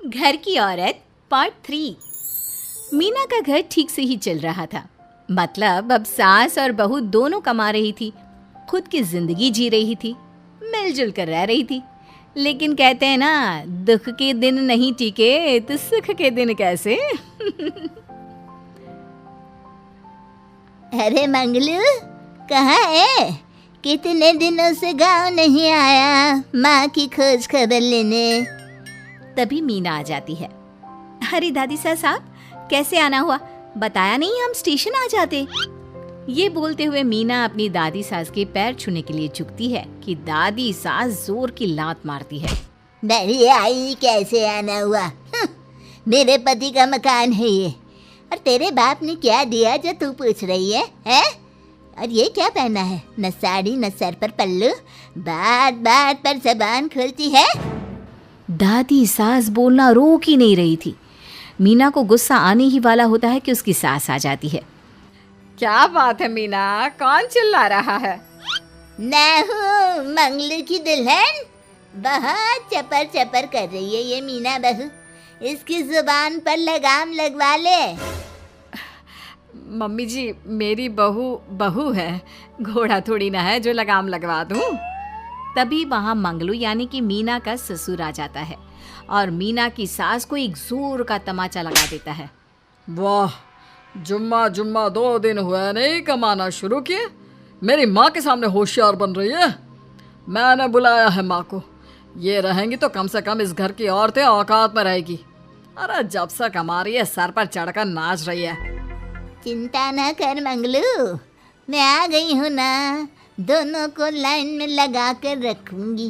घर की औरत पार्ट 3। मीना का घर ठीक से ही चल रहा था। मतलब अब सास और बहू दोनों कमा रही थी, खुद की जिंदगी जी रही थी, मिलजुल कर रह रही थी। लेकिन कहते हैं ना, दुख के दिन नहीं टिके तो सुख के दिन कैसे। अरे मंगलू, कहाँ है? कितने दिनों से गांव नहीं आया माँ की खोज खबर लेने। तभी मीना आ जाती है। अरे दादी साहब, कैसे आना हुआ? बताया नहीं हम स्टेशन आ जाते। ये बोलते हुए मीना अपनी दादी सास के पैर छूने के लिए झुकती है कि दादी सास जोर की लात मारती है। बड़ी आई, कैसे आना हुआ? मेरे पति का मकान है ये। और तेरे बाप ने क्या दिया जो तू पूछ रही है, हैं? और ये क्या पहना है? न साड़ी न सर पर पल्लू, बात बात पर जबान खोलती है। दादी सास बोलना रोक ही नहीं रही थी। मीना को गुस्सा आने ही वाला होता है कि उसकी सास आ जाती है। क्या बात है मीना, कौन चिल्ला रहा है? मैं हूँ मंगलू की दुल्हन। बहुत चपर चपर कर रही है ये मीना बहू। इसकी जुबान पर लगाम लगवा ले। मम्मी जी, मेरी बहू है, घोड़ा थोड़ी ना है जो लगाम लगवा दूं। तभी वहां मंगलू यानी कि मीना का ससुर आ जाता है और मीना की सास को एक जोर का तमाचा लगा देता है। वाह, जुम्मा 2 दिन हुआ नहीं कमाना शुरू किए, मेरी माँ के सामने होशियार बन रही है। मैंने बुलाया है माँ को, ये रहेंगी तो कम से कम इस घर की औरतें औकात में रहेगी। अरे जब से कमा रही है सर पर चढ़कर नाच रही है। चिंता ना कर मंगलू, मैं आ गई हूँ ना। दोनों को लाइन में लगा कर रखूंगी।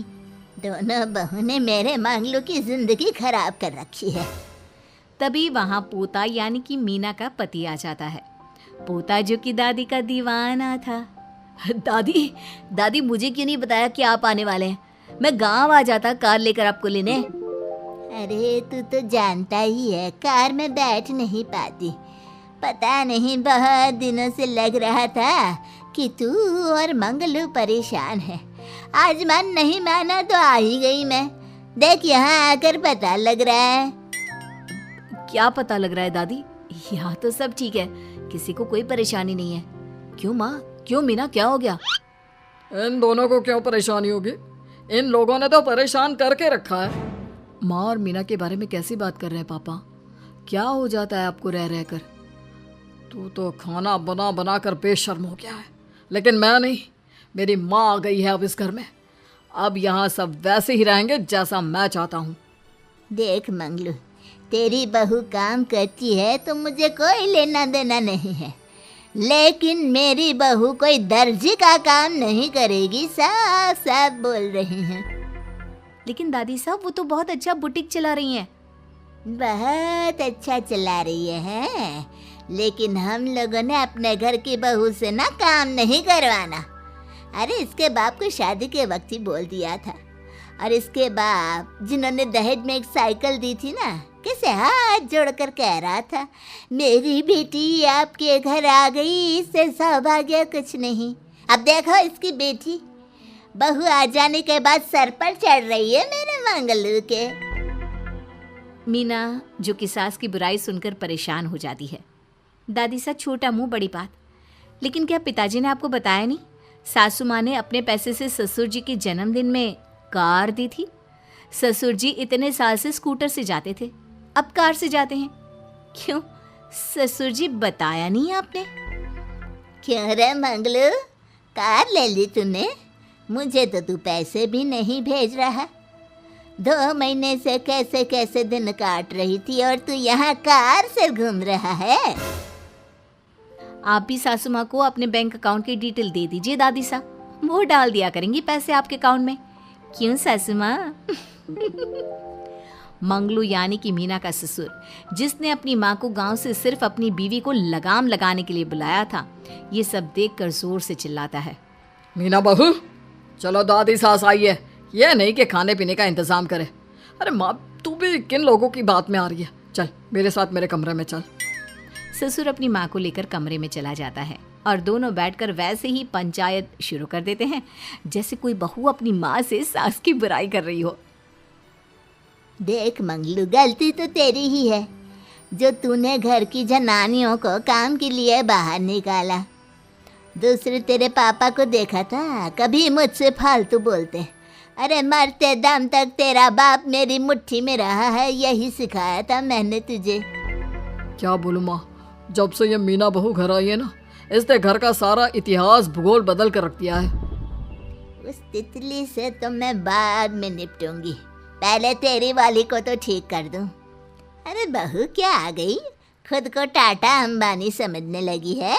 दोनों बहू ने मेरे मंगलू की जिंदगी खराब कर रखी है। तभी वहां पोता यानी कि मीना का पति आ जाता है। पोता जो कि दादी का दीवाना था। दादी मुझे क्यों नहीं बताया कि आप आने वाले हैं? मैं गांव आ जाता कार लेकर आपको लेने। अरे तू तो जानता ही है, कार में बैठ नहीं पाती। पता नहीं, बहुत दिनों से लग रहा था कि तू और मंगलू परेशान है। आज मन नहीं माना तो आ ही गई मैं। देख, यहाँ आकर पता लग रहा है। क्या पता लग रहा है दादी? यहाँ तो सब ठीक है, किसी को कोई परेशानी नहीं है। क्यों माँ, क्यों मीना, क्या हो गया? इन दोनों को क्यों परेशानी होगी? इन लोगों ने तो परेशान करके रखा है। माँ और मीना के बारे में कैसी बात कर रहे हैं पापा? क्या हो जाता है आपको रह रहकर? तू तो खाना बना बना कर बेशर्म हो गया है, लेकिन मैं नहीं। मेरी माँ आ गई है अब इस घर में। अब यहाँ सब वैसे ही रहेंगे जैसा मैं चाहता हूँ। देख मंगलू, तेरी बहू काम करती है तो मुझे कोई लेना देना नहीं है, लेकिन मेरी बहू कोई दर्जी का काम नहीं करेगी। साफ साफ बोल रही हैं। लेकिन दादी साहब, वो तो बहुत अच्छा बुटीक चला रही हैं। बहुत अच्छा चला रही है, लेकिन हम लोगों ने अपने घर की बहू से ना काम नहीं करवाना। अरे इसके बाप को शादी के वक्त ही बोल दिया था। और इसके बाप जिन्होंने दहेज में एक साइकिल दी थी ना, कैसे हाथ जोड़कर कह रहा था, मेरी बेटी आपके घर आ गई, इससे सौभाग्य कुछ नहीं। अब देखो इसकी बेटी, बहू आ जाने के बाद सर पर चढ़ रही है मेरे मंगलू के। मीना जो कि सास की बुराई सुनकर परेशान हो जाती है। दादी सा छोटा मुंह बड़ी बात। लेकिन क्या पिताजी ने आपको बताया नहीं? सासू माँ ने अपने पैसे से ससुर जी के जन्मदिन में कार दी थी। ससुर जी इतने साल से स्कूटर से जाते थे, अब कार से जाते हैं। क्यों ससुर जी, बताया नहीं आपने? क्यों रे मंगलू, कार ले ली तूने? मुझे तो तू पैसे भी नहीं भेज रहा। 2 महीने से कैसे कैसे दिन काट रही थी और तू यहाँ कार से घूम रहा है। आप भी सासू माँ को अपने बैंक अकाउंट की डिटेल दे दीजिए दादी साहब, वो डाल दिया करेंगी पैसे आपके अकाउंट में। क्यों सासू माँ? मंगलू यानी कि मीना का ससुर, जिसने अपनी माँ को गांव से सिर्फ अपनी बीवी को लगाम लगाने के लिए बुलाया था, ये सब देखकर जोर से चिल्लाता है। मीना बहू, चलो दादी सास आई है, यह नहीं कि खाने पीने का इंतजाम करे। अरे माँ, तू भी किन लोगों की बात में आ रही है? चल मेरे साथ मेरे कमरे में चल। ससुर अपनी माँ को लेकर कमरे में चला जाता है और दोनों बैठकर वैसे ही पंचायत शुरू कर देते हैं जैसे कोई बहू अपनी माँ से सास की बुराई कर रही हो। देख मंगलू, गलती तो तेरी ही है जो तूने घर की जनानियों को काम के लिए बाहर निकाला। दूसरे तेरे पापा को देखा था, कभी मुझसे फालतू बोलते। अरे मरते दम तक तेरा बाप मेरी मुट्ठी में रहा है, यही सिखाया था मैंने तुझे। क्या बोलूं माँ, जब से ये मीना बहू घर आई है ना, इसने घर का सारा इतिहास भूगोल बदल कर रख दिया है। उस तितली से तो मैं बाद में निपटूंगी, पहले तेरी वाली को तो ठीक कर दूं। अरे बहू क्या आ गई, खुद को टाटा अंबानी समझने लगी है।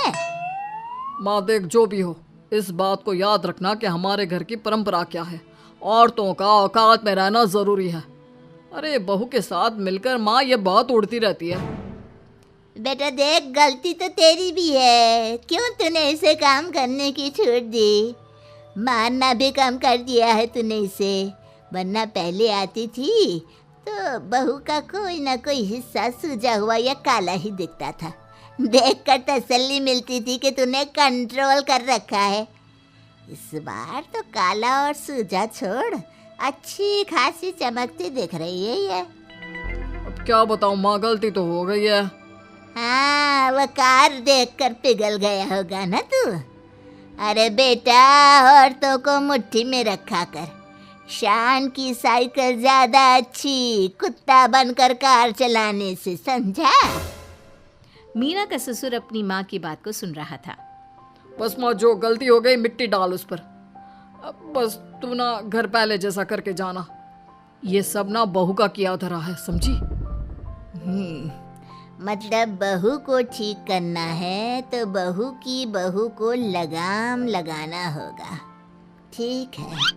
माँ देख, जो भी हो, इस बात को याद रखना कि हमारे घर की परंपरा क्या है। औरतों का औकात में रहना जरूरी है। अरे बहू के साथ मिलकर माँ ये बात उड़ती रहती है। बेटा देख, गलती तो तेरी भी है, क्यों तूने इसे काम करने की छूट दी। मारना भी कम कर दिया है तूने इसे, वरना पहले आती थी तो बहू का कोई ना कोई हिस्सा सूजा हुआ या काला ही दिखता था। देखकर तसल्ली मिलती थी कि तूने कंट्रोल कर रखा है। इस बार तो काला और सूजा छोड़, अच्छी खासी चमकती दिख रही है ये। अब क्या बताऊं माँ, गलती तो हो गई है। हाँ, वो कार देखकर पिघल गया होगा ना तू। अरे बेटा, औरतों को मुट्ठी में रखा कर। शान की साइकिल ज्यादा अच्छी कुत्ता बनकर कार चलाने से, समझा। मीना का ससुर अपनी माँ की बात को सुन रहा था। बस माँ, जो गलती हो गई मिट्टी डाल उस पर। अब बस तू ना घर पहले जैसा करके जाना। ये सब ना बहू का किया धरा है, समझी। मतलब बहू को ठीक करना है तो बहू की बहू को लगाम लगाना होगा, ठीक है।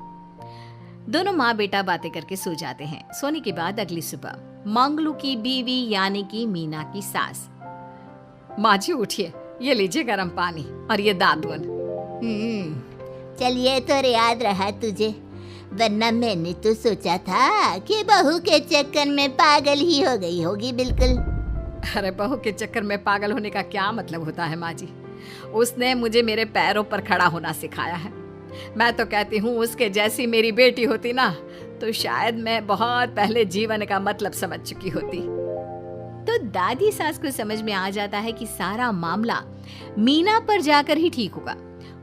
दोनों माँ बेटा बातें करके सो जाते हैं। सोने के बाद अगली सुबह मंगलू की बीवी यानी कि मीना की सास, माँ जी उठिए, ये लीजिए गर्म पानी और ये दादुन। चलिए तो याद रहा तुझे, वरना मैंने तो सोचा था कि बहू के चक्कर में पागल ही हो गई होगी बिल्कुल। अरे बहू के चक्कर में पागल होने का क्या मतलब होता है माँ जी। उसने मुझे मेरे पैरों पर खड़ा होना सिखाया है। मैं तो कहती हूँ उसके जैसी मेरी बेटी होती ना तो शायद मैं बहुत पहले जीवन का मतलब समझ चुकी होती। तो दादी सास को समझ में आ जाता है कि सारा मामला मीना पर जाकर ही ठीक होगा।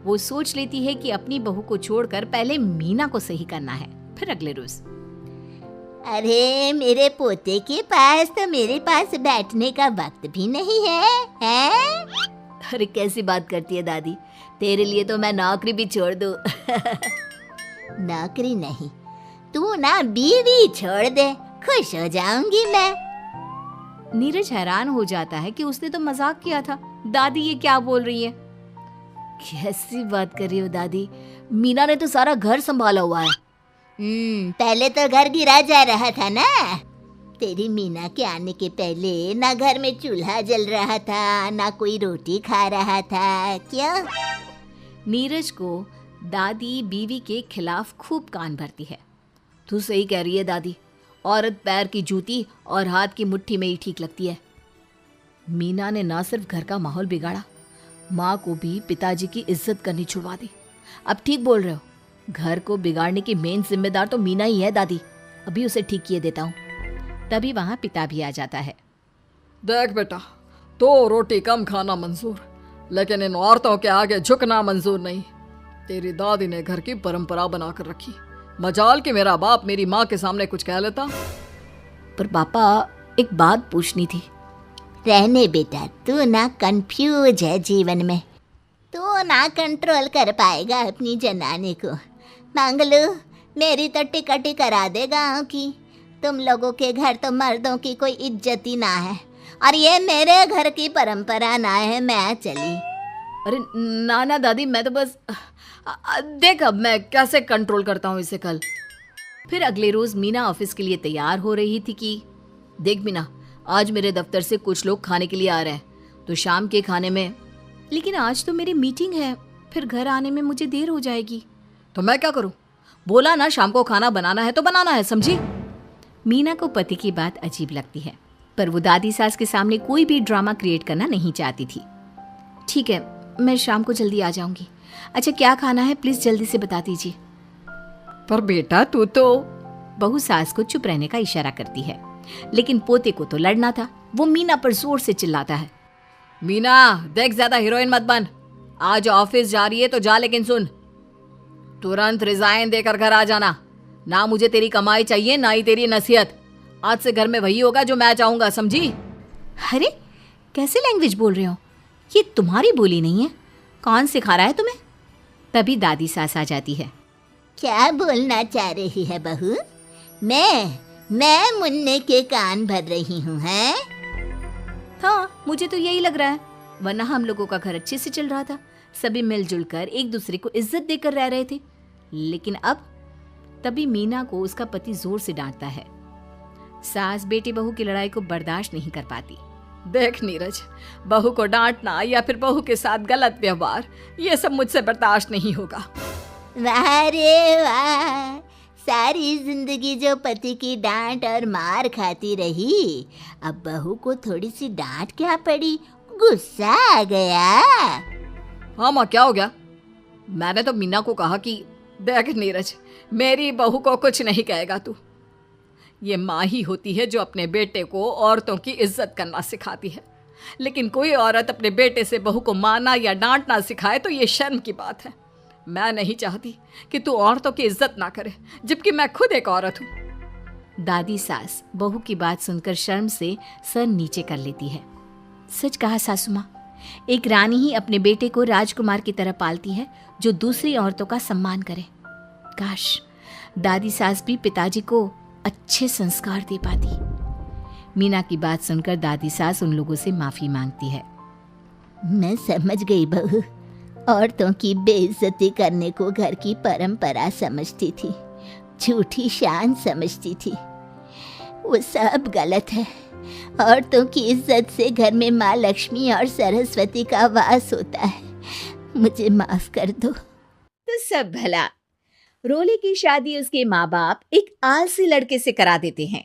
वो सोच लेती है कि अपनी बहू को छोड़कर पहले मीना को सही करना है। फिर अगले रोज, अरे मेरे पोते के पास तो मेरे पास बैठने का वक्त भी नहीं है, हैं? अरे कैसी बात करती है दादी, तेरे लिए तो मैं नौकरी भी छोड़ दूं। नौकरी नहीं, तू ना बीवी छोड़ दे, खुश हो जाऊंगी मैं। नीरज हैरान हो जाता है कि उसने तो मजाक किया था। दादी ये क्या बोल रही है? कैसी बात कर रही हो दादी, मीना ने तो सारा घर संभाला हुआ है। पहले तो घर गिरा जा रहा था ना। तेरी मीना के आने के पहले ना घर में चूल्हा जल रहा था, ना कोई रोटी खा रहा था, क्यों? नीरज को दादी बीवी के खिलाफ खूब कान भरती है। तू सही कह रही है दादी, औरत पैर की जूती और हाथ की मुट्ठी में ही ठीक लगती है। मीना ने ना सिर्फ घर का माहौल बिगाड़ा, माँ को भी पिताजी की इज्जत करनी छुड़वा दी। अब ठीक बोल रहे हो, घर को बिगाड़ने की मेन जिम्मेदार तो मीना ही है दादी। अभी उसे ठीक किए देता हूँ। तभी वहाँ पिता भी आ जाता है। देख बेटा, तो रोटी कम खाना मंजूर, लेकिन इन औरतों के आगे झुकना मंजूर नहीं। तेरी दादी ने घर की परंपरा बनाकर रखी, मजाल कि मेरा बाप मेरी माँ के सामने कुछ कह लेता। पर पापा एक बात पूछनी थी। रहने बेटा, तू ना कंफ्यूज है जीवन में, तू ना कंट्रोल कर पाएगा अपनी जनाने को। मंगलू, मेरी तो टिकट ही करा दे गाँव की। तुम लोगों के घर तो मर्दों की कोई इज्जत ही ना है, और ये मेरे घर की परंपरा ना है, मैं चली। अरे ना ना दादी, मैं तो बस देख अब मैं कैसे कंट्रोल करता हूँ इसे कल। फिर अगले रोज मीना ऑफिस के लिए तैयार हो रही थी कि देख मीना, आज मेरे दफ्तर से कुछ लोग खाने के लिए आ रहे हैं, तो शाम के खाने में। लेकिन आज तो मेरी मीटिंग है, फिर घर आने में मुझे देर हो जाएगी। तो मैं क्या करूँ? बोला ना शाम को खाना बनाना है तो बनाना है, समझी। मीना को पति की बात अजीब लगती है, पर वो दादी सास के सामने कोई भी ड्रामा क्रिएट करना नहीं चाहती थी। ठीक है, मैं शाम को जल्दी आ जाऊंगी। अच्छा क्या खाना है प्लीज जल्दी से बता दीजिए। पर बेटा तू तो बहू सास को चुप रहने का इशारा करती है, लेकिन पोते को तो लड़ना था। वो मीना पर जोर से चिल्लाता है, मीना देख, ज्यादा हीरोइन मत बन। आज ऑफिस जा रही है तो जा, लेकिन सुन, तुरंत रिजाइन देकर घर आ जाना। ना मुझे तेरी कमाई चाहिए, ना ही तेरी नसीहत। आज से घर में वही होगा जो मैं चाहूंगा, समझी? अरे कैसे लैंग्वेज बोल रहे हो? ये तुम्हारी बोली नहीं है। कौन सिखा रहा है तुम्हें? तभी दादी सास आ जाती है। क्या बोलना चाह रही है बहू? मैं मुन्ने के कान भर रही हूँ, हैं? हाँ, मुझे तो यही लग रहा है, वरना हम लोगों का घर अच्छे से चल रहा था। सभी मिलजुल कर एक दूसरे को इज्जत देकर रह रहे थे। लेकिन अब तभी मीना को उसका पति जोर से डांटता है। सास बेटी बहू की लड़ाई को बर्दाश्त नहीं कर पाती। देख नीरज, बहू को डांटना या फिर बहू के साथ गलत व्यवहार, ये सब मुझसे बर्दाश्त नहीं होगा। वाह रे वाह, सारी जिंदगी जो पति की डांट और मार खाती रही, अब बहू को थोड़ी सी डांट क्या पड़ी, गुस्सा आ गया। हाँ माँ, क्या हो गया? मैंने तो मीना को कहा कि देख नीरज, मेरी बहू को कुछ नहीं कहेगा तू। ये माँ ही होती है जो अपने बेटे को औरतों की इज्जत करना सिखाती है, लेकिन कोई औरत अपने बेटे से बहू को मारना या डांटना सिखाए तो ये शर्म की बात है। मैं नहीं चाहती कि तू औरतों की इज्जत ना करे, जबकि मैं खुद एक औरत हूँ। दादी सास बहू की बात सुनकर शर्म से सर नीचे कर लेती है। सच कहा सासू माँ, एक रानी ही अपने बेटे को राजकुमार की तरह पालती है, जो दूसरी औरतों का सम्मान करे। काश दादी सास भी पिताजी को अच्छे संस्कार दे पाती। मीना की बात सुनकर दादी सास उन लोगों से माफी मांगती है। मैं समझ गई बहू, औरतों की बेइज्जती करने को घर की परंपरा समझती थी, झूठी शान समझती थी। वो सब गलत है। औरतों की इज्जत से घर में माँ लक्ष्मी और सरस्वती का वास होता है। मुझे माफ कर दो। तो सब भला। रोली की शादी उसके माँ बाप एक आलसी लड़के से करा देते हैं।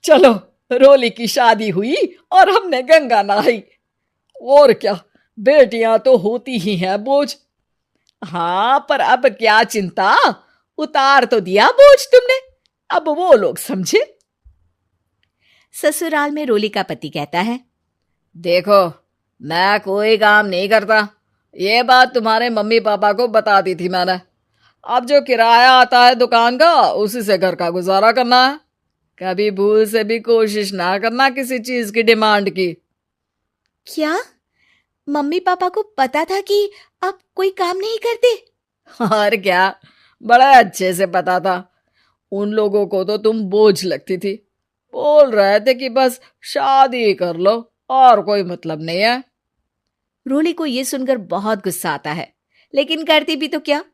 चलो, रोली की शादी हुई और हमने गंगा नहाई। और क्या, बेटियां तो होती ही हैं बोझ। हाँ, पर अब क्या चिंता, उतार तो दिया बोझ तुमने, अब वो लोग समझे। ससुराल में रोली का पति कहता है, देखो, मैं कोई काम नहीं करता, ये बात तुम्हारे मम्मी पापा को बता दी थी मैंने। अब जो किराया आता है दुकान का, उसी से घर का गुजारा करना है। कभी भूल से भी कोशिश ना करना किसी चीज की डिमांड की। क्या मम्मी पापा को पता था कि आप कोई काम नहीं करते? और क्या, बड़ा अच्छे से पता था। उन लोगों को तो तुम बोझ लगती थी, बोल रहे थे कि बस शादी कर लो और कोई मतलब नहीं है। रोली को यह सुनकर बहुत गुस्सा आता है, लेकिन करती भी तो क्या,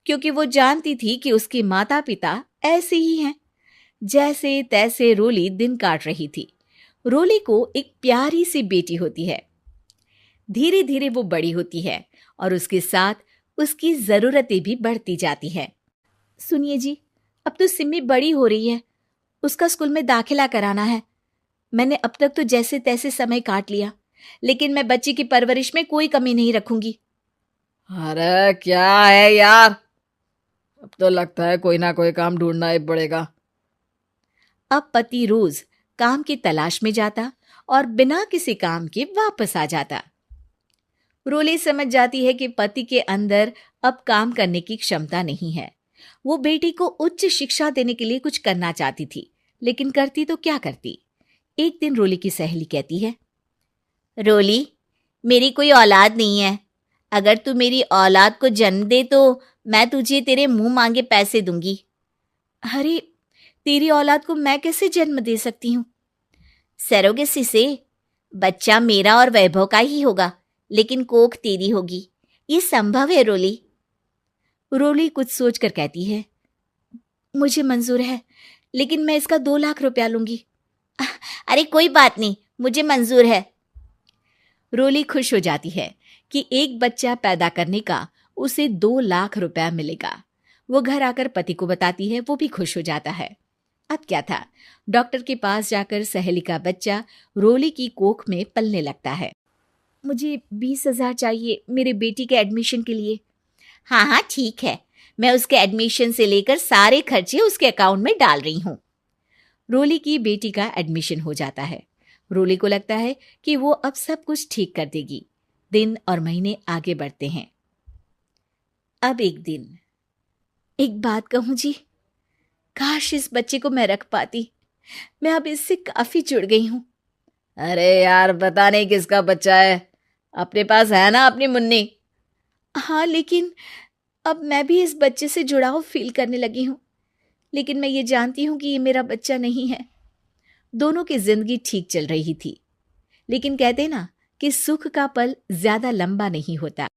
क्योंकि वो जानती थी कि उसके माता पिता ऐसे ही हैं। जैसे तैसे रोली दिन काट रही थी। रोली को एक प्यारी सी बेटी होती है। धीरे धीरे वो बड़ी होती है और उसके साथ उसकी जरूरतें भी बढ़ती जाती है। सुनिए जी, अब तो सिम्मी बड़ी हो रही है, उसका स्कूल में दाखिला कराना है। मैंने अब तक तो जैसे तैसे समय काट लिया, लेकिन मैं बच्ची की परवरिश में कोई कमी नहीं रखूंगी। अरे क्या है यार, अब तो लगता है कोई ना कोई काम ढूंढना ही पड़ेगा। अब पति रोज काम की तलाश में जाता और बिना किसी काम के वापस आ जाता। रोली समझ जाती है कि पति के अंदर अब काम करने की क्षमता नहीं है। वो बेटी को उच्च शिक्षा देने के लिए कुछ करना चाहती थी, लेकिन करती तो क्या करती। एक दिन रोली की सहेली कहती है, रोली, मेरी कोई औलाद नहीं है। अगर तू मेरी औलाद को जन्म दे तो मैं तुझे तेरे मुंह मांगे पैसे दूंगी। अरे, तेरी औलाद को मैं कैसे जन्म दे सकती हूँ? सरोगेसी से। बच्चा मेरा और वैभव का ही होगा, लेकिन कोख तेरी होगी। ये संभव है रोली। रोली कुछ सोचकर कहती है, मुझे मंजूर है, लेकिन मैं इसका 2 लाख रुपया लूंगी। अरे कोई बात नहीं, मुझे मंजूर है। रोली खुश हो जाती है कि एक बच्चा पैदा करने का उसे 2 लाख रुपया मिलेगा। वो घर आकर पति को बताती है, वो भी खुश हो जाता है। अब क्या था, डॉक्टर के पास जाकर सहेली का बच्चा रोली की कोख में पलने लगता है। मुझे 20,000 चाहिए मेरे बेटी के एडमिशन के लिए। हाँ हाँ ठीक है, मैं उसके एडमिशन से लेकर सारे खर्चे उसके अकाउंट में डाल रही हूँ। रोली की बेटी का एडमिशन हो जाता है। रोली को लगता है कि वो अब सब कुछ ठीक कर देगी। दिन और महीने आगे बढ़ते हैं। अब एक दिन, एक बात कहूँ जी, काश इस बच्चे को मैं रख पाती। मैं अब इससे काफी जुड़ गई हूँ। अरे यार, पता नहीं किसका बच्चा है, अपने पास है ना अपनी मुन्नी। हाँ, लेकिन अब मैं भी इस बच्चे से जुड़ाव फील करने लगी हूँ। लेकिन मैं ये जानती हूँ कि ये मेरा बच्चा नहीं है। दोनों की जिंदगी ठीक चल रही थी, लेकिन कहते ना कि सुख का पल ज्यादा लंबा नहीं होता।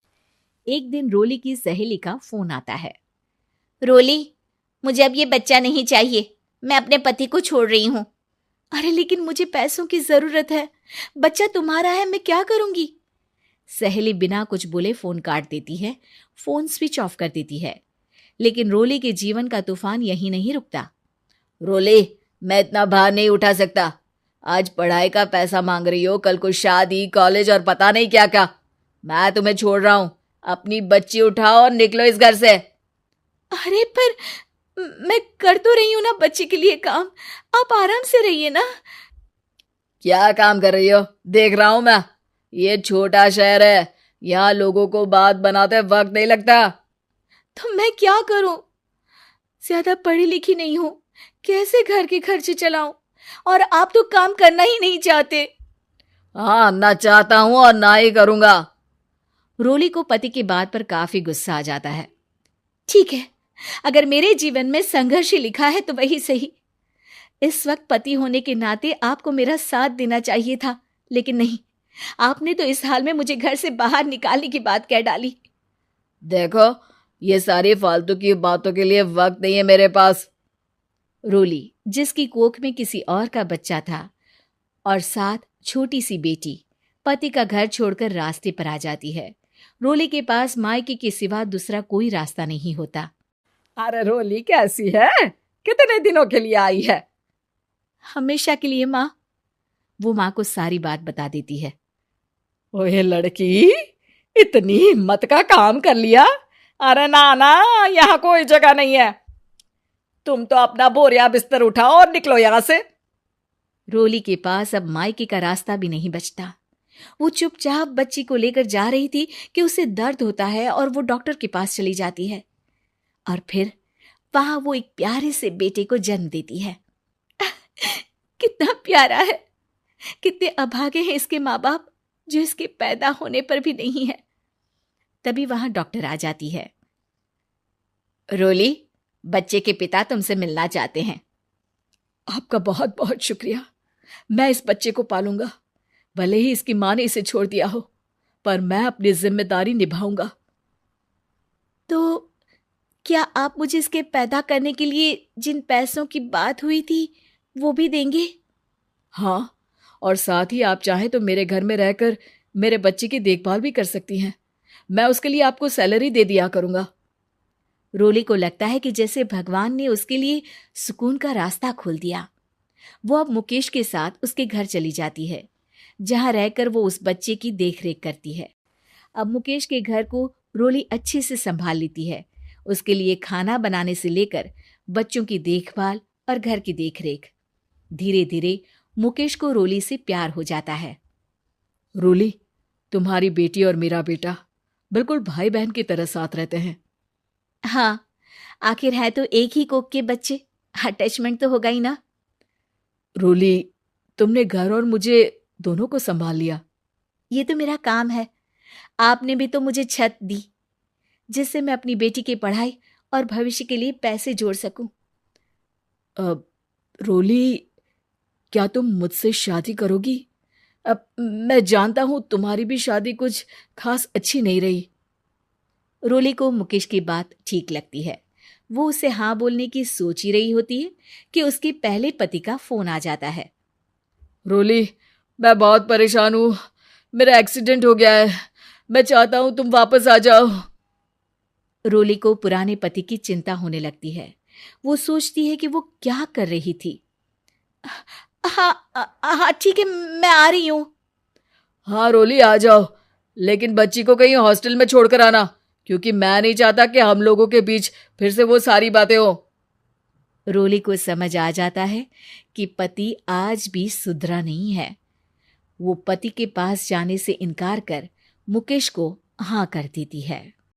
एक दिन रोली की सहेली का फोन आता है। रोली, मुझे अब ये बच्चा नहीं चाहिए, मैं अपने पति को छोड़ रही हूँ। अरे लेकिन मुझे पैसों की जरूरत है, बच्चा तुम्हारा है, मैं क्या करूंगी? सहेली बिना कुछ बोले फोन काट देती है, फोन स्विच ऑफ कर देती है। लेकिन रोली के जीवन का तूफान यहीं नहीं रुकता। रोली, मैं इतना भार नहीं उठा सकता। आज पढ़ाई का पैसा मांग रही हो, कल को शादी, कॉलेज और पता नहीं क्या क्या। मैं तुम्हें छोड़ रहा हूँ। अपनी बच्ची उठाओ और निकलो इस घर से। अरे पर मैं कर तो रही हूं ना बच्चे के लिए काम, आप आराम से रहिए ना। क्या काम कर रही हो? देख रहा हूं मैं। ये छोटा शहर है, यहाँ लोगों को बात बनाते वक्त नहीं लगता। तो मैं क्या करूं? ज्यादा पढ़ी लिखी नहीं हूं, कैसे घर के खर्चे चलाऊं? और आप तो काम करना ही नहीं चाहते। हाँ, ना चाहता हूं और ना ही करूंगा। रोली को पति की बात पर काफी गुस्सा आ जाता है। ठीक है, अगर मेरे जीवन में संघर्ष ही लिखा है तो वही सही। इस वक्त पति होने के नाते आपको मेरा साथ देना चाहिए था, लेकिन नहीं, आपने तो इस हाल में मुझे घर से बाहर निकालने की बात कह डाली। देखो, ये सारी फालतू की बातों के लिए वक्त नहीं है मेरे पास। रोली, जिसकी कोख में किसी और का बच्चा था और साथ छोटी सी बेटी, पति का घर छोड़कर रास्ते पर आ जाती है। रोली के पास मायके के सिवा दूसरा कोई रास्ता नहीं होता। अरे रोली, कैसी है? कितने दिनों के लिए आई है? हमेशा के लिए माँ। वो माँ को सारी बात बता देती है। ओए लड़की, इतनी हिम्मत का काम कर लिया। अरे ना ना, यहाँ कोई जगह नहीं है। तुम तो अपना बोरिया बिस्तर उठाओ और निकलो यहाँ से। रोली के पास अब मायके का रास्ता भी नहीं बचता। वो चुपचाप बच्ची को लेकर जा रही थी कि उसे दर्द होता है और वो डॉक्टर के पास चली जाती है। और फिर वहां वो एक प्यारे से बेटे को जन्म देती है। कितना प्यारा है, कितने अभागे हैं इसके माँ बाप जो इसके पैदा होने पर भी नहीं है। तभी वहां डॉक्टर आ जाती है। रोली, बच्चे के पिता तुमसे मिलना चाहते हैं। आपका बहुत बहुत शुक्रिया। मैं इस बच्चे को पालूंगा, भले ही इसकी माँ ने इसे छोड़ दिया हो, पर मैं अपनी जिम्मेदारी निभाऊंगा। तो क्या आप मुझे इसके पैदा करने के लिए जिन पैसों की बात हुई थी वो भी देंगे? हाँ, और साथ ही आप चाहें तो मेरे घर में रहकर मेरे बच्चे की देखभाल भी कर सकती हैं। मैं उसके लिए आपको सैलरी दे दिया करूंगा। रोली को लगता है कि जैसे भगवान ने उसके लिए सुकून का रास्ता खोल दिया। वो अब मुकेश के साथ उसके घर चली जाती है, जहां रहकर वो उस बच्चे की देखरेख करती है। अब मुकेश के घर को रोली अच्छे से संभाल लेती है। उसके लिए खाना बनाने से लेकर बच्चों की देखभाल और घर की देखरेख। धीरे धीरे मुकेश को रोली से प्यार हो जाता है। रोली, तुम्हारी बेटी और मेरा बेटा बिल्कुल भाई बहन की तरह साथ रहते हैं। हाँ, आखिर है तो एक ही कोख के बच्चे, अटैचमेंट तो होगा ही ना। रोली, तुमने घर और मुझे दोनों को संभाल लिया। ये तो मेरा काम है। आपने भी तो मुझे छत दी जिससे मैं अपनी बेटी की पढ़ाई और भविष्य के लिए पैसे जोड़ सकूं। रोली, क्या तुम मुझसे शादी करोगी? अब मैं जानता हूं तुम्हारी भी शादी कुछ खास अच्छी नहीं रही। रोली को मुकेश की बात ठीक लगती है। वो उसे हाँ बोलने की सोच ही रही होती है कि उसके पहले पति का फोन आ जाता है। रोली, मैं बहुत परेशान हूं। मेरा एक्सीडेंट हो गया है। मैं चाहता हूं तुम वापस आ जाओ। रोली को पुराने पति की चिंता होने लगती है। वो सोचती है कि वो क्या कर रही थी। हाँ ठीक है, मैं आ रही हूं। हाँ रोली, आ जाओ, लेकिन बच्ची को कहीं हॉस्टल में छोड़कर आना, क्योंकि मैं नहीं चाहता कि हम लोगों के बीच फिर से वो सारी बातें हो। रोली को समझ आ जाता है कि पति आज भी सुधरा नहीं है। वो पति के पास जाने से इनकार कर मुकेश को हाँ कर देती है।